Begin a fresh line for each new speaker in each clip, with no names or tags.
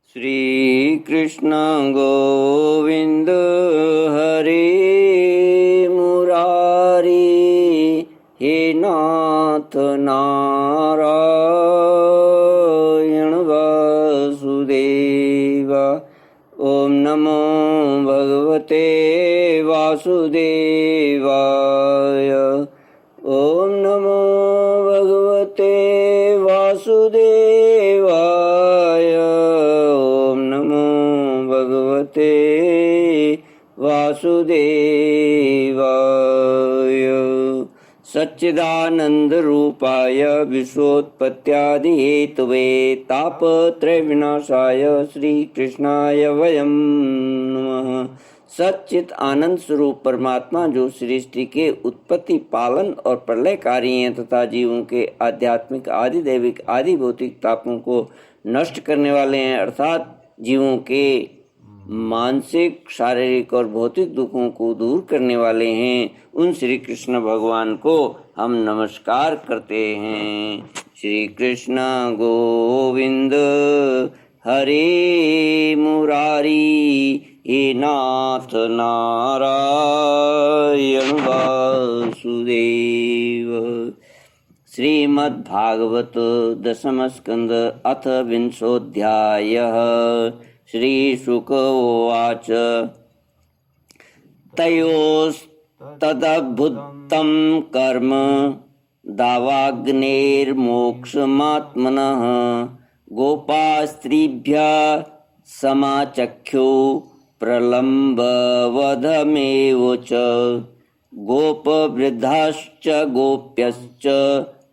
श्री कृष्ण गोविंद हरे मुरारी, हे नाथ नारायण वासुदेवा। ओम नमो भगवते वासुदेवाय। ओम नमो भगवते वासुदेवाय। ओम नमो भगवते वासुदेवाय। सच्चिदानंद रूपाय विश्वोत्पत्त्यादि हेतवे तापत्रय विनाशाय श्री कृष्णाय वयं नमः। सच्चित आनंद स्वरूप परमात्मा जो सृष्टि के उत्पत्ति, पालन और प्रलयकारी हैं तथा जीवों के आध्यात्मिक, आदि दैविक, आदि भौतिक तापों को नष्ट करने वाले हैं, अर्थात जीवों के मानसिक, शारीरिक और भौतिक दुखों को दूर करने वाले हैं, उन श्री कृष्ण भगवान को हम नमस्कार करते हैं। श्री कृष्ण गोविंद हरे मुरारी, हे नाथ नारायण वासुदेव। श्रीमद्भागवत दशम स्कंद अथ विंशोऽध्यायः। श्रीशुक उवाच तयोस्तदद्भुतं कर्म दावाग्नेर्मोक्षमात्मनः गोपास्त्रीभ्यः समाचख्यो प्रलम्बवधमेव च गोपवृद्धाश्च गोप्यश्च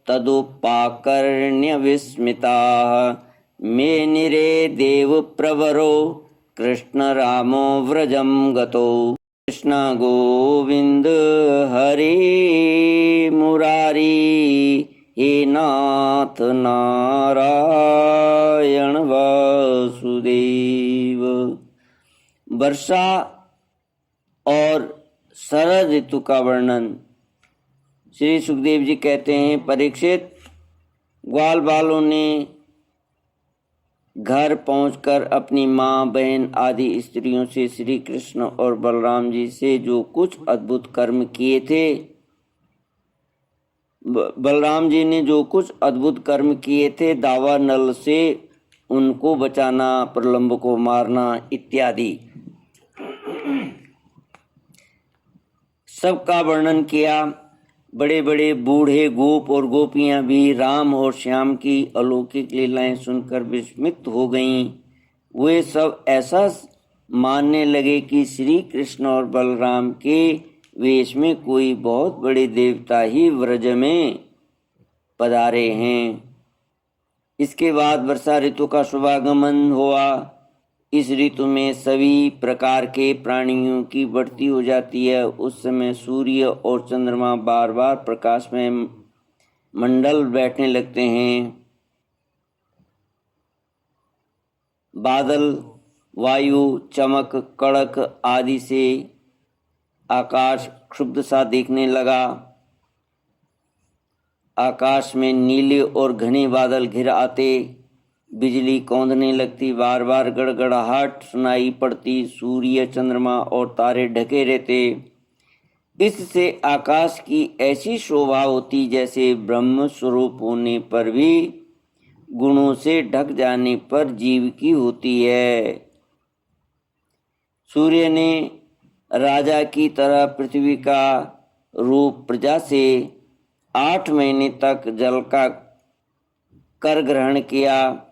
तदुपाकर्ण्यविस्मिताः मेनिरे देवप्रवरो कृष्णरामो व्रजं गतो। कृष्ण गोविंद हरे मुरारी, हे नाथ नारायण वासुदेव। वर्षा और शरद ऋतु का वर्णन। श्री सुखदेव जी कहते हैं, परीक्षित, ग्वाल बालों ने घर पहुंचकर अपनी माँ, बहन आदि स्त्रियों से श्री कृष्ण और बलराम जी से जो कुछ अद्भुत कर्म किए थे, बलराम जी ने जो कुछ अद्भुत कर्म किए थे, दावा नल से उनको बचाना, प्रलंब को मारना इत्यादि सबका वर्णन किया। बड़े बड़े बूढ़े गोप और गोपियां भी राम और श्याम की अलौकिक लीलाएं सुनकर विस्मित हो गईं। वे सब ऐसा मानने लगे कि श्री कृष्ण और बलराम के वेश में कोई बहुत बड़े देवता ही व्रज में पधारे हैं। इसके बाद वर्षा ऋतु का शुभागमन हुआ। इस ऋतु में सभी प्रकार के प्राणियों की बढ़ती हो जाती है। उस समय सूर्य और चंद्रमा बार बार प्रकाश में मंडल बैठने लगते हैं। बादल, वायु, चमक, कड़क आदि से आकाश क्षुब्ध सा दिखने लगा। आकाश में नीले और घने बादल घिर आते, बिजली कौंधने लगती, बार बार गड़गड़ाहट सुनाई पड़ती, सूर्य, चंद्रमा और तारे ढके रहते। इससे आकाश की ऐसी शोभा होती जैसे ब्रह्म स्वरूप होने पर भी गुणों से ढक जाने पर जीव की होती है। सूर्य ने राजा की तरह पृथ्वी का रूप प्रजा से 8 महीने तक जल का कर ग्रहण किया।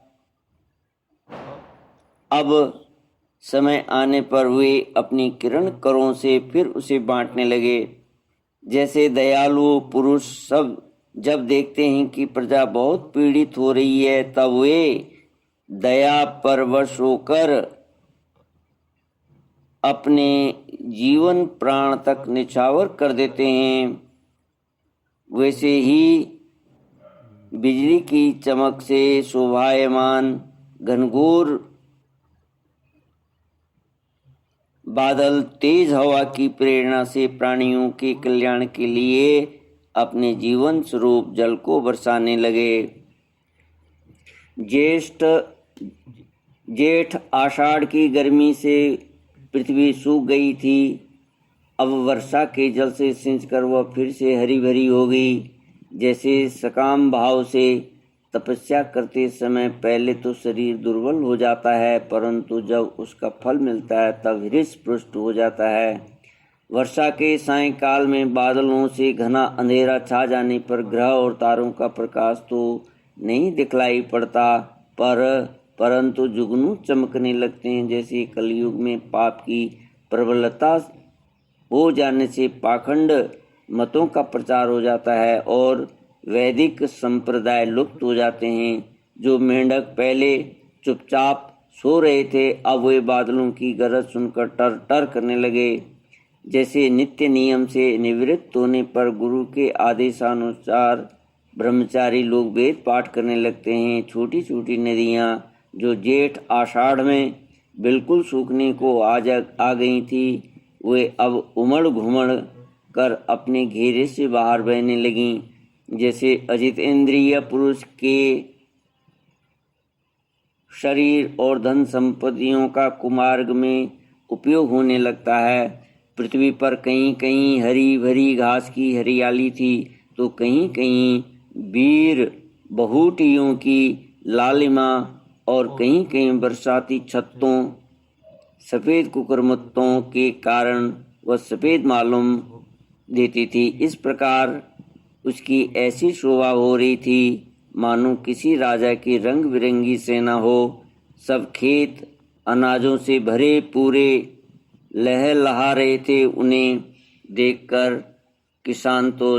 अब समय आने पर वे अपनी किरण करों से फिर उसे बांटने लगे। जैसे दयालु पुरुष सब जब देखते हैं कि प्रजा बहुत पीड़ित हो रही है, तब वे दया परवश होकर अपने जीवन प्राण तक निछावर कर देते हैं। वैसे ही बिजली की चमक से शोभायमान घनघोर बादल तेज हवा की प्रेरणा से प्राणियों के कल्याण के लिए अपने जीवन स्वरूप जल को बरसाने लगे। ज्येष्ठ जेठ आषाढ़ की गर्मी से पृथ्वी सूख गई थी। अब वर्षा के जल से सिंचकर वह फिर से हरी भरी हो गई। जैसे सकाम भाव से तपस्या करते समय पहले तो शरीर दुर्बल हो जाता है, परंतु जब उसका फल मिलता है तब हृष्ट पुष्ट हो जाता है। वर्षा के सायंकाल में बादलों से घना अंधेरा छा जाने पर ग्रह और तारों का प्रकाश तो नहीं दिखलाई पड़ता, परंतु जुगनू चमकने लगते हैं। जैसे कलयुग में पाप की प्रबलता हो जाने से पाखंड मतों का प्रचार हो जाता है और वैदिक संप्रदाय लुप्त हो जाते हैं। जो मेंढक पहले चुपचाप सो रहे थे, अब वे बादलों की गरज सुनकर टर टर करने लगे। जैसे नित्य नियम से निवृत्त होने पर गुरु के आदेशानुसार ब्रह्मचारी लोग वेद पाठ करने लगते हैं। छोटी छोटी नदियाँ जो जेठ आषाढ़ में बिल्कुल सूखने को आ गई थी, वे अब उमड़ घुमड़ कर अपने घेरे से बाहर बहने लगीं। जैसे अजितेंद्रिय पुरुष के शरीर और धन संपत्तियों का कुमार्ग में उपयोग होने लगता है। पृथ्वी पर कहीं कहीं हरी भरी घास की हरियाली थी, तो कहीं कहीं वीर बहुटियों की लालिमा और कहीं कहीं बरसाती छत्तों सफ़ेद कुकुरमुत्तों के कारण वह सफ़ेद मालूम देती थी। इस प्रकार उसकी ऐसी शोभा हो रही थी मानो किसी राजा की रंग बिरंगी सेना हो। सब खेत अनाजों से भरे पूरे लहलहा रहे थे। उन्हें देखकर किसान तो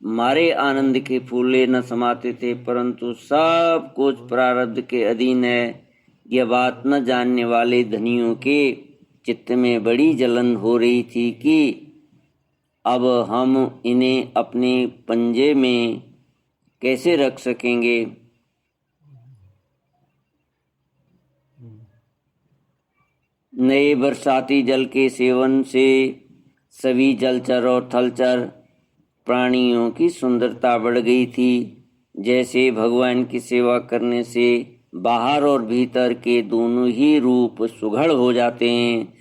मारे आनंद के फूले न समाते थे, परंतु सब कुछ प्रारब्ध के अधीन है। यह बात न जानने वाले धनियों के चित्त में बड़ी जलन हो रही थी कि अब हम इन्हें अपने पंजे में कैसे रख सकेंगे। नए बरसाती जल के सेवन से सभी जलचर और थलचर प्राणियों की सुंदरता बढ़ गई थी। जैसे भगवान की सेवा करने से बाहर और भीतर के दोनों ही रूप सुघड़ हो जाते हैं।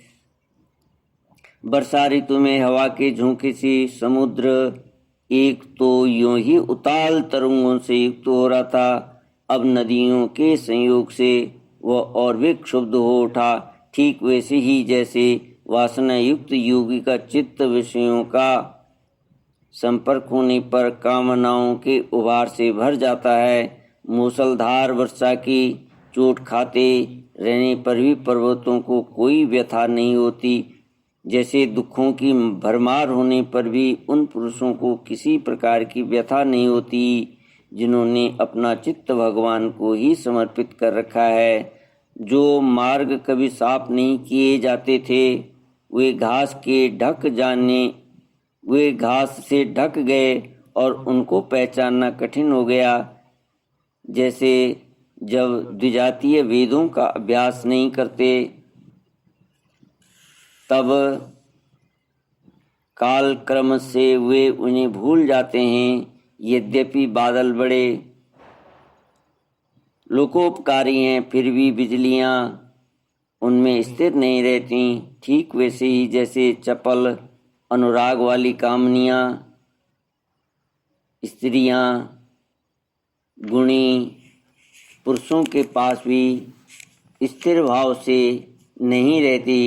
वर्षा ऋतु में हवा के झोंके से समुद्र एक तो यूं ही उताल तरंगों से युक्त हो रहा था, अब नदियों के संयोग से वह और भी क्षुब्ध हो उठा। ठीक वैसे ही जैसे वासना युक्त योगी का चित्त विषयों का संपर्क होने पर कामनाओं के उभार से भर जाता है। मूसलधार वर्षा की चोट खाते रहने पर भी पर्वतों को कोई व्यथा नहीं होती। जैसे दुखों की भरमार होने पर भी उन पुरुषों को किसी प्रकार की व्यथा नहीं होती जिन्होंने अपना चित्त भगवान को ही समर्पित कर रखा है। जो मार्ग कभी साफ नहीं किए जाते थे, वे घास से ढक गए और उनको पहचानना कठिन हो गया। जैसे जब द्विजातीय वेदों का अभ्यास नहीं करते, तब काल क्रम से वे उन्हें भूल जाते हैं। यद्यपि बादल बड़े लोकोपकारी हैं, फिर भी बिजलियां उनमें स्थिर नहीं रहती। ठीक वैसे ही जैसे चपल अनुराग वाली कामनियां स्त्रियां गुणी पुरुषों के पास भी स्थिर भाव से नहीं रहती।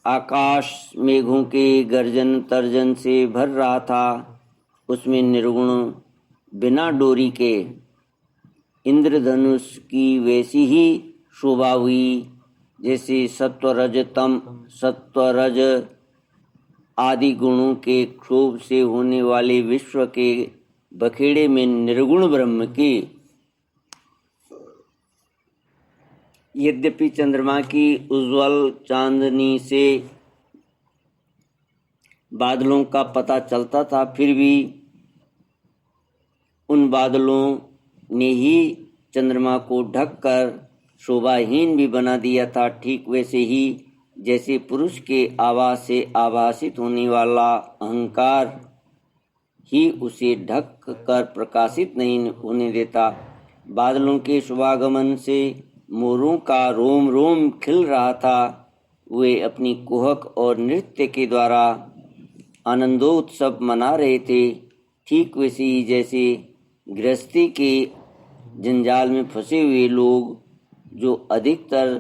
आकाश मेघों के गर्जन तर्जन से भर रहा था, उसमें निर्गुण बिना डोरी के इंद्रधनुष की वैसी ही शोभा हुई। जैसे सत्वरज आदि गुणों के क्षोभ से होने वाले विश्व के बखेड़े में निर्गुण ब्रह्म की। यद्यपि चंद्रमा की उज्ज्वल चांदनी से बादलों का पता चलता था, फिर भी उन बादलों ने ही चंद्रमा को ढककर शोभाहीन भी बना दिया था। ठीक वैसे ही जैसे पुरुष के आवाज से आभासित होने वाला अहंकार ही उसे ढक कर प्रकाशित नहीं होने देता। बादलों के शुभागमन से मोरों का रोम रोम खिल रहा था। वे अपनी कुहक और नृत्य के द्वारा आनंदोत्सव मना रहे थे, ठीक वैसे ही जैसे गृहस्थी के जंजाल में फंसे हुए लोग जो अधिकतर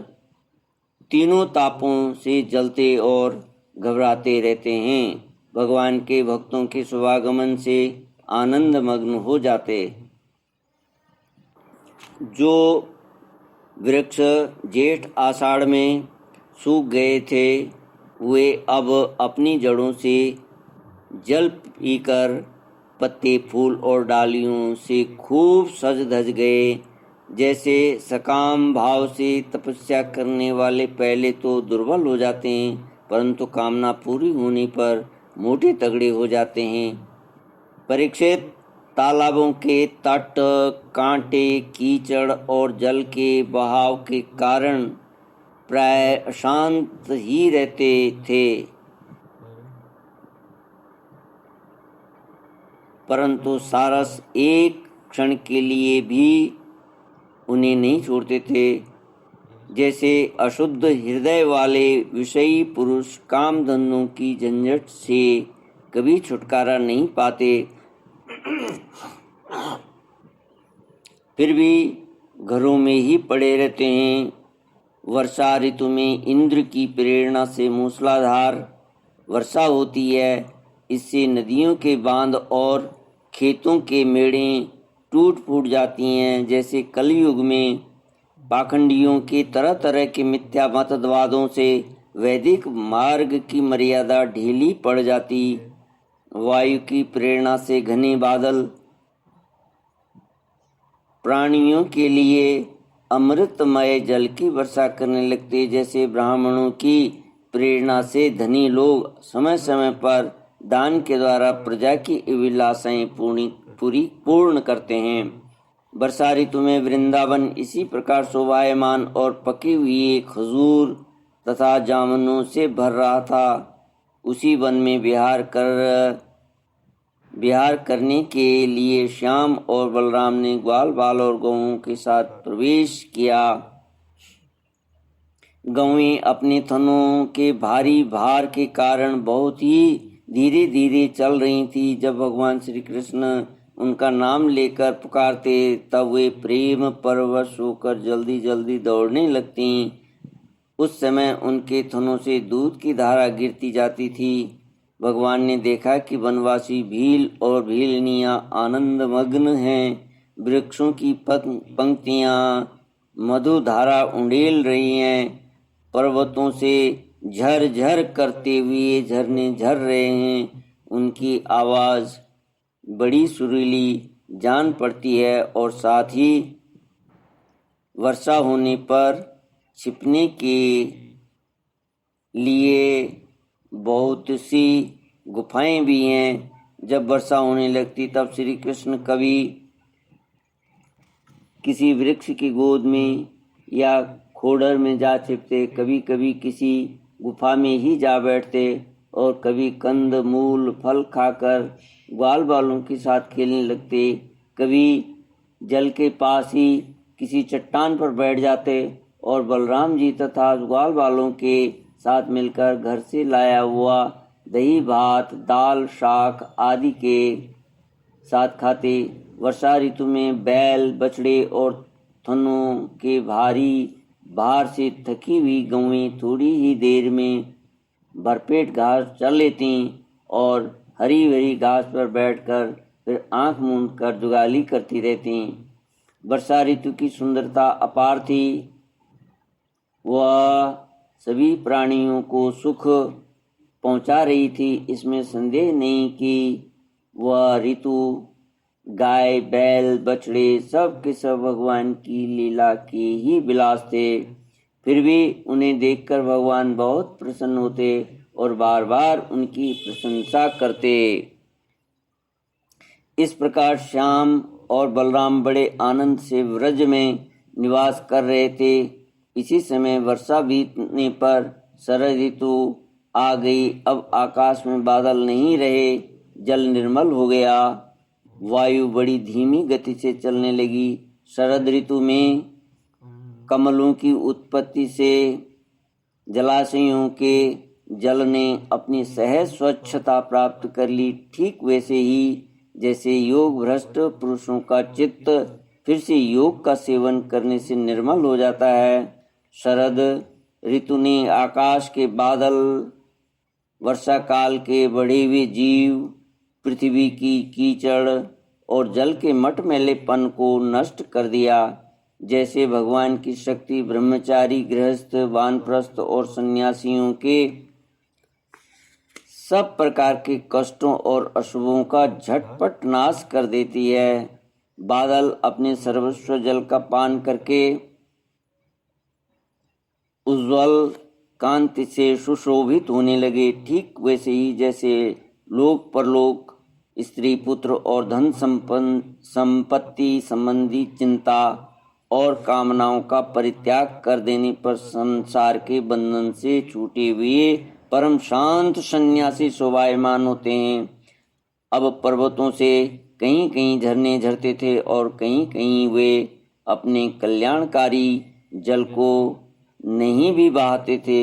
तीनों तापों से जलते और घबराते रहते हैं, भगवान के भक्तों के शुभागमन से आनंद मग्न हो जाते। जो वृक्ष जेठ आषाढ़ में सूख गए थे, वे अब अपनी जड़ों से जल पीकर पत्ते, फूल और डालियों से खूब सज धज गए। जैसे सकाम भाव से तपस्या करने वाले पहले तो दुर्बल हो जाते हैं, परंतु कामना पूरी होने पर मोटे तगड़े हो जाते हैं। परीक्षित, तालाबों के तट कांटे, कीचड़ और जल के बहाव के कारण प्राय अशांत ही रहते थे, परंतु सारस एक क्षण के लिए भी उन्हें नहीं छोड़ते थे। जैसे अशुद्ध हृदय वाले विषयी पुरुष काम धंधों की झंझट से कभी छुटकारा नहीं पाते, फिर भी घरों में ही पड़े रहते हैं। वर्षा ऋतु में इंद्र की प्रेरणा से मूसलाधार वर्षा होती है। इससे नदियों के बांध और खेतों के मेड़ें टूट फूट जाती हैं। जैसे कलयुग में पाखंडियों के तरह तरह के मिथ्या मतवादों से वैदिक मार्ग की मर्यादा ढीली पड़ जाती। वायु की प्रेरणा से घने बादल प्राणियों के लिए अमृतमय जल की वर्षा करने लगते। जैसे ब्राह्मणों की प्रेरणा से धनी लोग समय समय पर दान के द्वारा प्रजा की अभिलाषाएं पूर्ण करते हैं। वर्षा ऋतु में वृंदावन इसी प्रकार शोभायमान और पकी हुई खजूर तथा जामुनों से भर रहा था। उसी वन में विहार करने के लिए श्याम और बलराम ने ग्वाल बाल और गौओं के साथ प्रवेश किया। गौएं अपने थनों के भारी भार के कारण बहुत ही धीरे धीरे चल रही थी। जब भगवान श्री कृष्ण उनका नाम लेकर पुकारते, तब वे प्रेम परवश होकर जल्दी जल्दी दौड़ने लगती। उस समय उनके थनों से दूध की धारा गिरती जाती थी। भगवान ने देखा कि वनवासी भील और भीलनियां आनंद मग्न हैं। वृक्षों की पंक्तियां मधुधारा उंडेल रही हैं। पर्वतों से झर झर करते हुए झरने झर रहे हैं। उनकी आवाज़ बड़ी सुरीली जान पड़ती है और साथ ही वर्षा होने पर छिपने के लिए बहुत सी गुफाएं भी हैं। जब वर्षा होने लगती तब श्री कृष्ण कभी किसी वृक्ष की गोद में या खोडर में जा छिपते, कभी कभी किसी गुफा में ही जा बैठते और कभी कंद मूल फल खाकर ग्वाल बालों के साथ खेलने लगते। कभी जल के पास ही किसी चट्टान पर बैठ जाते और बलराम जी तथा ग्वाल बालों के साथ मिलकर घर से लाया हुआ दही भात दाल शाक आदि के साथ खाते। वर्षा ऋतु में बैल बछड़े और थनों के भारी भार से थकी हुई गौएं थोड़ी ही देर में भरपेट घास चर लेती और हरी भरी घास पर बैठकर फिर आंख मूंद कर जुगाली करती रहती। वर्षा ऋतु की सुंदरता अपार थी। वह सभी प्राणियों को सुख पहुंचा रही थी, इसमें संदेह नहीं कि वह ऋतु गाय बैल बछड़े सब के सब भगवान की लीला के ही विलास थे। फिर भी उन्हें देखकर भगवान बहुत प्रसन्न होते और बार बार उनकी प्रशंसा करते। इस प्रकार श्याम और बलराम बड़े आनंद से व्रज में निवास कर रहे थे। इसी समय वर्षा बीतने पर शरद ऋतु आ गई। अब आकाश में बादल नहीं रहे, जल निर्मल हो गया, वायु बड़ी धीमी गति से चलने लगी। शरद ऋतु में कमलों की उत्पत्ति से जलाशयों के जल ने अपनी सहज स्वच्छता प्राप्त कर ली, ठीक वैसे ही जैसे योग भ्रष्ट पुरुषों का चित्त फिर से योग का सेवन करने से निर्मल हो जाता है। शरद ऋतु ने आकाश के बादल, वर्षा काल के बढ़े हुए जीव, पृथ्वी की कीचड़ और जल के मटमैलेपन को नष्ट कर दिया। जैसे भगवान की शक्ति ब्रह्मचारी, गृहस्थ, वानप्रस्थ और सन्यासियों के सब प्रकार के कष्टों और अशुभों का झटपट नाश कर देती है। बादल अपने सर्वस्व जल का पान करके उज्ज्वल कांति से सुशोभित होने लगे, ठीक वैसे ही जैसे लोक परलोक, स्त्री पुत्र और धन संपत्ति संबंधी चिंता और कामनाओं का परित्याग कर देने पर संसार के बंधन से छूटे हुए परम शांत सन्यासी शोभायमान होते हैं। अब पर्वतों से कहीं कहीं झरने झरते थे और कहीं कहीं वे अपने कल्याणकारी जल को नहीं भी बहाते थे।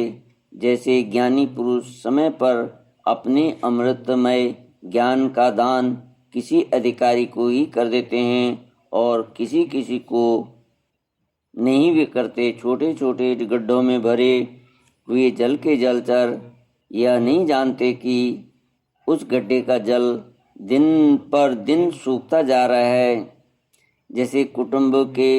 जैसे ज्ञानी पुरुष समय पर अपने अमृतमय ज्ञान का दान किसी अधिकारी को ही कर देते हैं और किसी किसी को नहीं भी करते। छोटे छोटे गड्ढों में भरे हुए जल के जलचर यह नहीं जानते कि उस गड्ढे का जल दिन पर दिन सूखता जा रहा है। जैसे कुटुंब के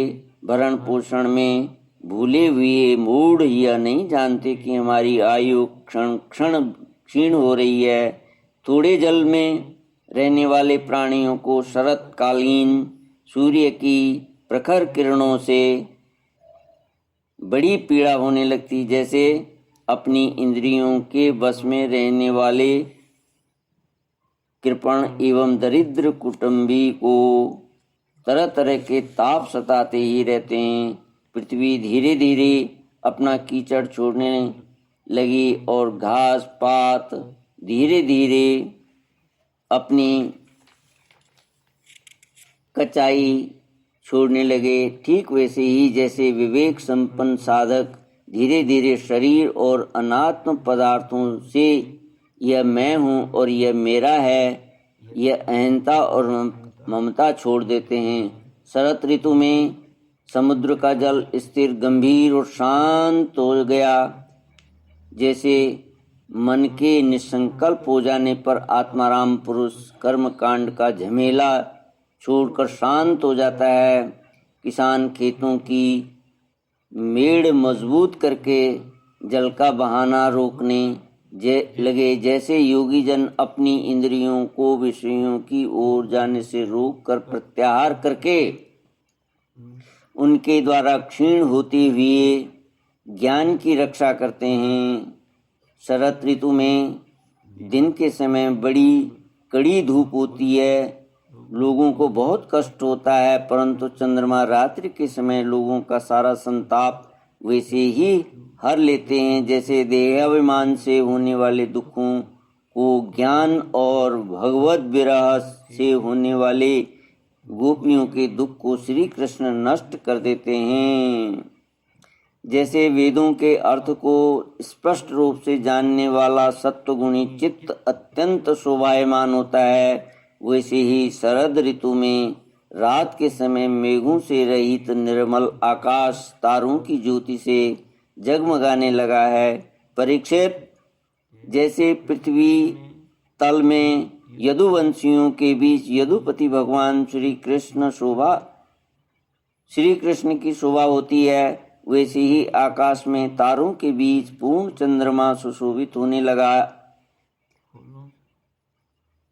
भरण पोषण में भूले हुए मूढ़ यह नहीं जानते कि हमारी आयु क्षण क्षण क्षीण हो रही है। थोड़े जल में रहने वाले प्राणियों को शरतकालीन सूर्य की प्रखर किरणों से बड़ी पीड़ा होने लगती। जैसे अपनी इंद्रियों के वश में रहने वाले कृपण एवं दरिद्र कुटुंबी को तरह तरह के ताप सताते ही रहते हैं। पृथ्वी धीरे धीरे अपना कीचड़ छोड़ने लगी और घास पात धीरे धीरे अपनी कचाई छोड़ने लगे। ठीक वैसे ही जैसे विवेक संपन्न साधक धीरे धीरे शरीर और अनात्म पदार्थों से यह मैं हूँ और यह मेरा है, यह अहंता और ममता छोड़ देते हैं। शरत ऋतु में समुद्र का जल स्थिर, गंभीर और शांत हो गया। जैसे मन के निसंकल्प हो जाने पर आत्माराम पुरुष कर्म कांड का झमेला छोड़कर शांत हो जाता है। किसान खेतों की मेड़ मजबूत करके जल का बहाना रोकने लगे। जैसे योगी जन अपनी इंद्रियों को विषयों की ओर जाने से रोक कर प्रत्याहार करके उनके द्वारा क्षीण होते हुए ज्ञान की रक्षा करते हैं। शरत ऋतु में दिन के समय बड़ी कड़ी धूप होती है, लोगों को बहुत कष्ट होता है, परंतु चंद्रमा रात्रि के समय लोगों का सारा संताप वैसे ही हर लेते हैं। जैसे देहाभिमान से होने वाले दुखों को ज्ञान और भगवत विरह से होने वाले गोपियों के दुख को श्री कृष्ण नष्ट कर देते हैं। जैसे वेदों के अर्थ को स्पष्ट रूप से जानने वाला सत्वगुणी चित्त अत्यंत शोभायमान होता है, वैसे ही शरद ऋतु में रात के समय मेघों से रहित निर्मल आकाश तारों की ज्योति से जगमगाने लगा है। परीक्षित, जैसे पृथ्वी तल में यदुवंशियों के बीच यदुपति भगवान श्री कृष्ण की शोभा होती है, वैसे ही आकाश में तारों के बीच पूर्ण चंद्रमा सुशोभित होने लगा।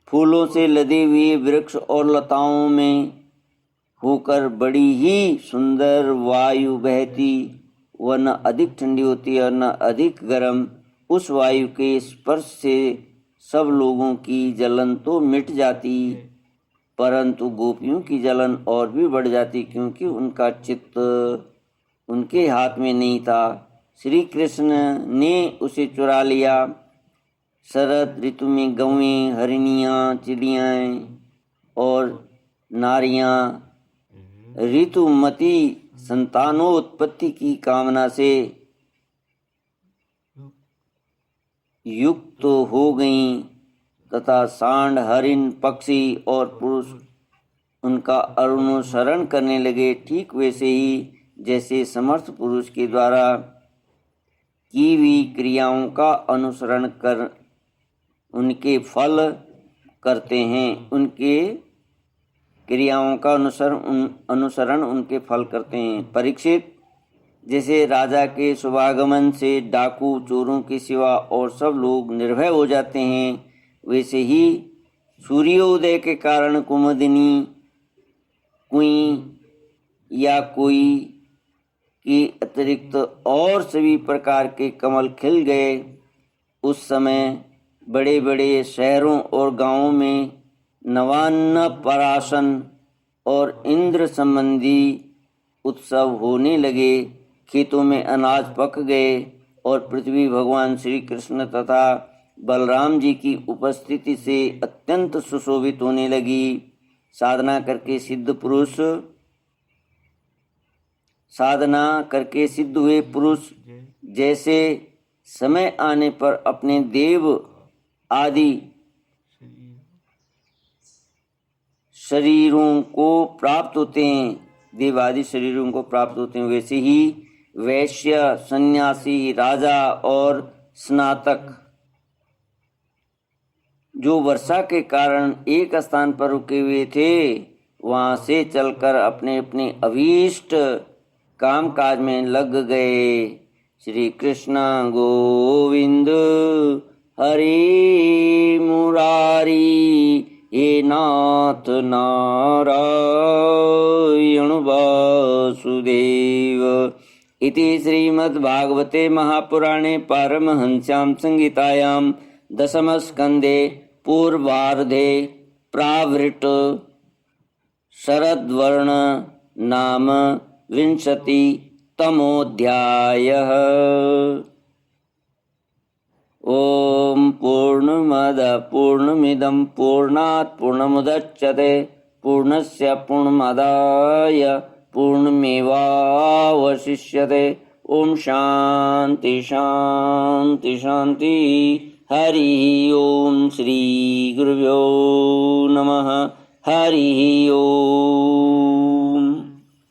फूलों से लदे हुए वृक्ष और लताओं में होकर बड़ी ही सुंदर वायु बहती, वह न अधिक ठंडी होती और न अधिक गर्म। उस वायु के स्पर्श से सब लोगों की जलन तो मिट जाती, परंतु गोपियों की जलन और भी बढ़ जाती, क्योंकि उनका चित्त उनके हाथ में नहीं था, श्री कृष्ण ने उसे चुरा लिया। शरद ऋतु में गौएं, हरिणियाँ, चिड़ियाँ और नारियाँ ऋतुमती संतानोत्पत्ति की कामना से युक्त हो गईं तथा सांड, हरिण, पक्षी और पुरुष उनका अनुसरण करने लगे, ठीक वैसे ही जैसे समर्थ पुरुष के द्वारा की हुई क्रियाओं का अनुसरण कर उनके फल करते हैं। उनके क्रियाओं का अनुसरण उनके फल करते हैं। परीक्षित, जैसे राजा के शुभागमन से डाकू, चोरों के सिवा और सब लोग निर्भय हो जाते हैं, वैसे ही सूर्योदय के कारण कुमुदिनी, कुई या कोई के अतिरिक्त और सभी प्रकार के कमल खिल गए। उस समय बड़े बड़े शहरों और गांवों में नवान्नप्राशन और इंद्र संबंधी उत्सव होने लगे। खेतों में अनाज पक गए और पृथ्वी भगवान श्री कृष्ण तथा बलराम जी की उपस्थिति से अत्यंत सुशोभित होने लगी। साधना करके सिद्ध हुए पुरुष जैसे समय आने पर अपने देव आदि शरीरों को प्राप्त होते हैं, देवादि शरीरों को प्राप्त होते हैं, वैसे ही वैश्य, सन्यासी, राजा और स्नातक जो वर्षा के कारण एक स्थान पर रुके हुए थे, वहां से चलकर अपने अपने अभीष्ट काम काज में लग गए। श्री कृष्ण गोविंद हरि मुरारी, हे नाथ नारायण वासुदेव। इति श्रीमद्भागवते महापुराणे पारमहंस्यां संहितायां दशमस्कन्धे पूर्वार्धे प्रावृट् शरद्वर्ण नाम 20तमोऽध्यायः। ॐ पूर्णमदः पूर्णमिदं पूर्णात् पूर्णमुदच्यते पूर्णस्य पूर्णमादाय पूर्णमेवावशिष्यते। ओम शांति शांति शांति। हरि ओम श्री गुरुभ्यो नमः। हरि ओम।